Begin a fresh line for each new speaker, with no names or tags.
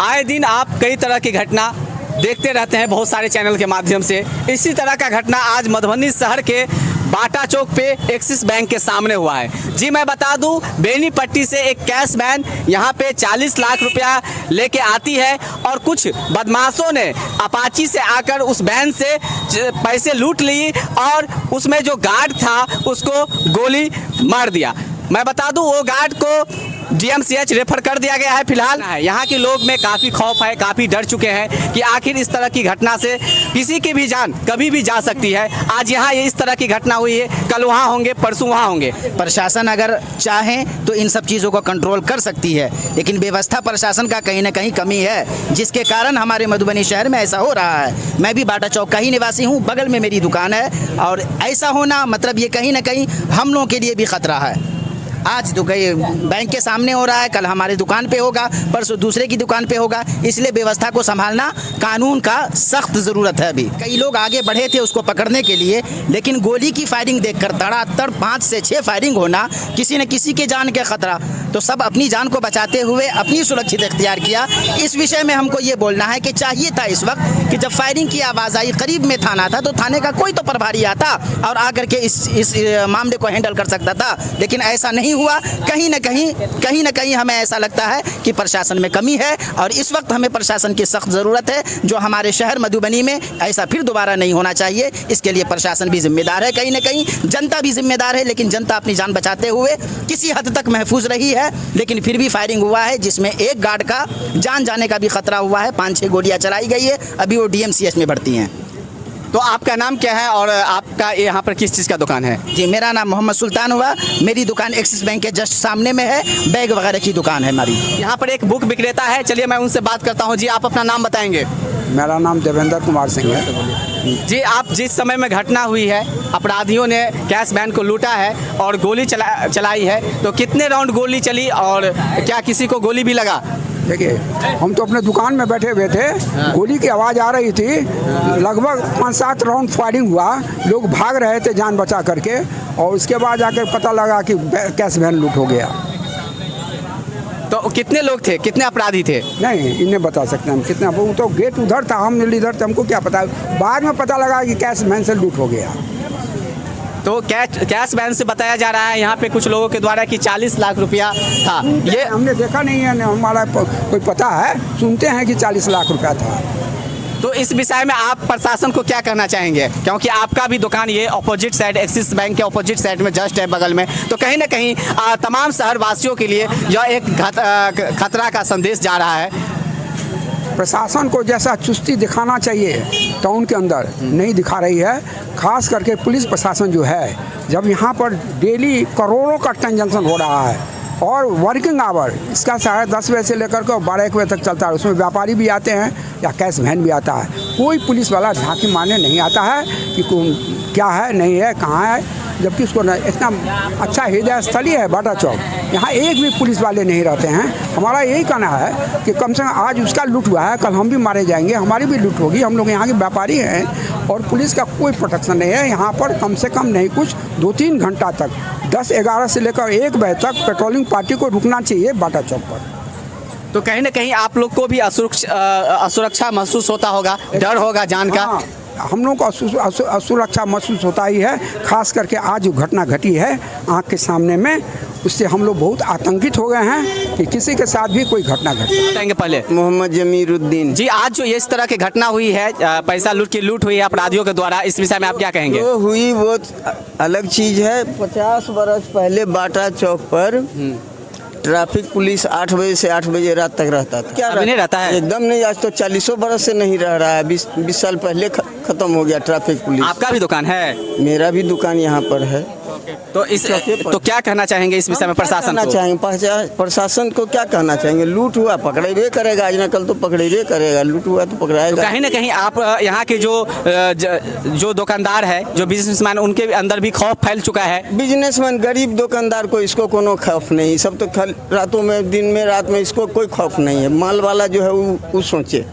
आए दिन आप कई तरह की घटना देखते रहते हैं बहुत सारे चैनल के माध्यम से। इसी तरह का घटना आज मधुबनी शहर के बाटा चौक पे एक्सिस बैंक के सामने हुआ है। जी मैं बता दूं, बेनीपट्टी से एक कैश वैन यहाँ पे 40 लाख रुपया लेके आती है और कुछ बदमाशों ने अपाची से आकर उस वैन से पैसे लूट ली और उसमें जो गार्ड था उसको गोली मार दिया। मैं बता दूं वो गार्ड को DMCH रेफर कर दिया गया है। फिलहाल यहाँ के लोग में काफ़ी खौफ है, काफ़ी डर चुके हैं कि आखिर इस तरह की घटना से किसी की भी जान कभी भी जा सकती है। आज यहाँ ये इस तरह की घटना हुई है, कल वहाँ होंगे, परसों वहाँ होंगे।
प्रशासन अगर चाहे तो इन सब चीज़ों को कंट्रोल कर सकती है, लेकिन व्यवस्था प्रशासन का कहीं ना कहीं कमी है, जिसके कारण हमारे मधुबनी शहर में ऐसा हो रहा है। मैं भी बाटा चौक का ही निवासी हूँ, बगल में मेरी दुकान है और ऐसा होना मतलब ये कहीं ना कहीं हम लोगों के लिए भी खतरा है। आज तो कई बैंक के सामने हो रहा है, कल हमारी दुकान पे होगा, परसों दूसरे की दुकान पे होगा, इसलिए व्यवस्था को संभालना कानून का सख्त ज़रूरत है। अभी कई लोग आगे बढ़े थे उसको पकड़ने के लिए, लेकिन गोली की फायरिंग देखकर धड़ाधड़ 5 से 6 फायरिंग होना, किसी न किसी के जान के खतरा, तो सब अपनी जान को बचाते हुए अपनी सुरक्षित इख्तियार किया। इस विषय में हमको ये बोलना है कि चाहिए था इस वक्त कि जब फायरिंग की आवाज़ आई, करीब में थाना था, तो थाने का कोई तो प्रभारी आता और आकर के इस मामले को हैंडल कर सकता था, लेकिन ऐसा नहीं हुआ। कहीं ना कहीं हमें ऐसा लगता है कि प्रशासन में कमी है और इस वक्त हमें प्रशासन की सख्त ज़रूरत है, जो हमारे शहर मधुबनी में ऐसा फिर दोबारा नहीं होना चाहिए। इसके लिए प्रशासन भी जिम्मेदार है, कहीं ना कहीं जनता भी जिम्मेदार है, लेकिन जनता अपनी जान बचाते हुए किसी हद तक महफूज रही है, लेकिन फिर भी फायरिंग हुआ है जिसमें एक गार्ड का जान जाने का भी खतरा हुआ है। 5-6 गोलियां चलाई गई है, अभी वो DMCH में भर्ती हैं।
तो आपका नाम क्या है और आपका यहाँ पर किस चीज़ का दुकान है?
जी मेरा नाम मोहम्मद सुल्तान हुआ, मेरी दुकान एक्सिस बैंक के जस्ट सामने में है, बैग वगैरह की दुकान है हमारी।
यहाँ पर एक बुक विक्रेता है, चलिए मैं उनसे बात करता हूँ। जी आप अपना नाम बताएंगे?
मेरा नाम देवेंद्र कुमार सिंह है।
जी आप जिस समय में घटना हुई है, अपराधियों ने कैश वैन को लूटा है और गोली चलाई है, तो कितने राउंड गोली चली और क्या किसी को गोली भी लगा?
देखिए हम तो अपने दुकान में बैठे हुए थे, गोली की आवाज़ आ रही थी, लगभग 5-7 राउंड फायरिंग हुआ, लोग भाग रहे थे जान बचा करके, और उसके बाद जाकर पता लगा कि कैश वैन लूट हो गया।
तो कितने लोग थे, कितने अपराधी थे?
नहीं इन्हें बता सकते हम कितना, वो तो गेट उधर था, हम इधर थे, हमको क्या पता। बाद में पता लगा कि कैश वैन से लूट हो गया।
तो कैश वैन से बताया जा रहा है यहाँ पे कुछ लोगों के द्वारा कि 40 लाख रुपया था। ये
हमने देखा नहीं है, हमारा कोई पता है, सुनते हैं कि 40 लाख रुपया था।
तो इस विषय में आप प्रशासन को क्या कहना चाहेंगे, क्योंकि आपका भी दुकान ये अपोजिट साइड एक्सिस बैंक के अपोजिट साइड में जस्ट है बगल में, तो कहीं ना कहीं तमाम शहर वासियों के लिए यह एक खतरा का संदेश जा रहा है।
प्रशासन को जैसा चुस्ती दिखाना चाहिए टाउन के अंदर नहीं दिखा रही है, खास करके पुलिस प्रशासन जो है। जब यहाँ पर डेली करोड़ों का ट्रांजैक्शन हो रहा है और वर्किंग आवर इसका 10:30 बजे से लेकर के 12-1 बजे तक चलता है, उसमें व्यापारी भी आते हैं या कैश वैन भी आता है, कोई पुलिस वाला झांकी मारने नहीं आता है कि क्या है नहीं है कहाँ है, जबकि उसको इतना अच्छा हृदय स्थली है बाटा चौक, यहाँ एक भी पुलिस वाले नहीं रहते हैं। हमारा यही कहना है कि कम से कम आज उसका लूट हुआ है, कल हम भी मारे जाएंगे, हमारी भी लूट होगी। हम लोग यहाँ के व्यापारी हैं और पुलिस का कोई प्रोटेक्शन नहीं है। यहाँ पर कम से कम नहीं कुछ 2-3 घंटा तक 10-11 से लेकर 1 बजे तक पेट्रोलिंग पार्टी को रुकना चाहिए बाटा चौक पर।
तो कहीं ना कहीं आप लोग को भी असुरक्षा महसूस होता होगा, डर होगा जान का?
हाँ, हम लोग को असुरक्षा महसूस होता ही है, खास करके आज जो घटना घटी है आँख के सामने में, उससे हम लोग बहुत आतंकित हो गए हैं कि किसी के साथ भी कोई घटना घटे।
पहले
मोहम्मद जमीरुद्दीन
जी, आज जो इस तरह की घटना हुई है, पैसा लूट हुई है अपराधियों के द्वारा, इस विषय में आप क्या कहेंगे?
जो हुई वो अलग चीज़ है। 50 बरस पहले बाटा चौक पर ट्रैफिक पुलिस 8 बजे से 8 बजे रात तक रहता था।
क्या नहीं रहता है?
एकदम नहीं, आज तो 40 बरस से नहीं रह रहा है। 20 साल पहले खत्म हो गया ट्रैफिक पुलिस।
आपका भी दुकान है?
मेरा भी दुकान यहाँ पर है।
तो क्या कहना चाहेंगे इस विषय में प्रशासन को?
प्रशासन को क्या कहना चाहेंगे? लूट हुआ पकड़ेबे करेगा, आज न कल तो पकड़ेबे करेगा, लूट हुआ तो पकड़ाएगा।
तो कहीं ना कहीं आप यहाँ के जो दुकानदार है, जो बिजनेसमैन, उनके अंदर भी खौफ फैल चुका है।
बिजनेसमैन गरीब दुकानदार को इसको कोनो खौफ नहीं, सब तो रातों में दिन में रात में इसको कोई खौफ नहीं है। माल वाला जो है वो सोचे।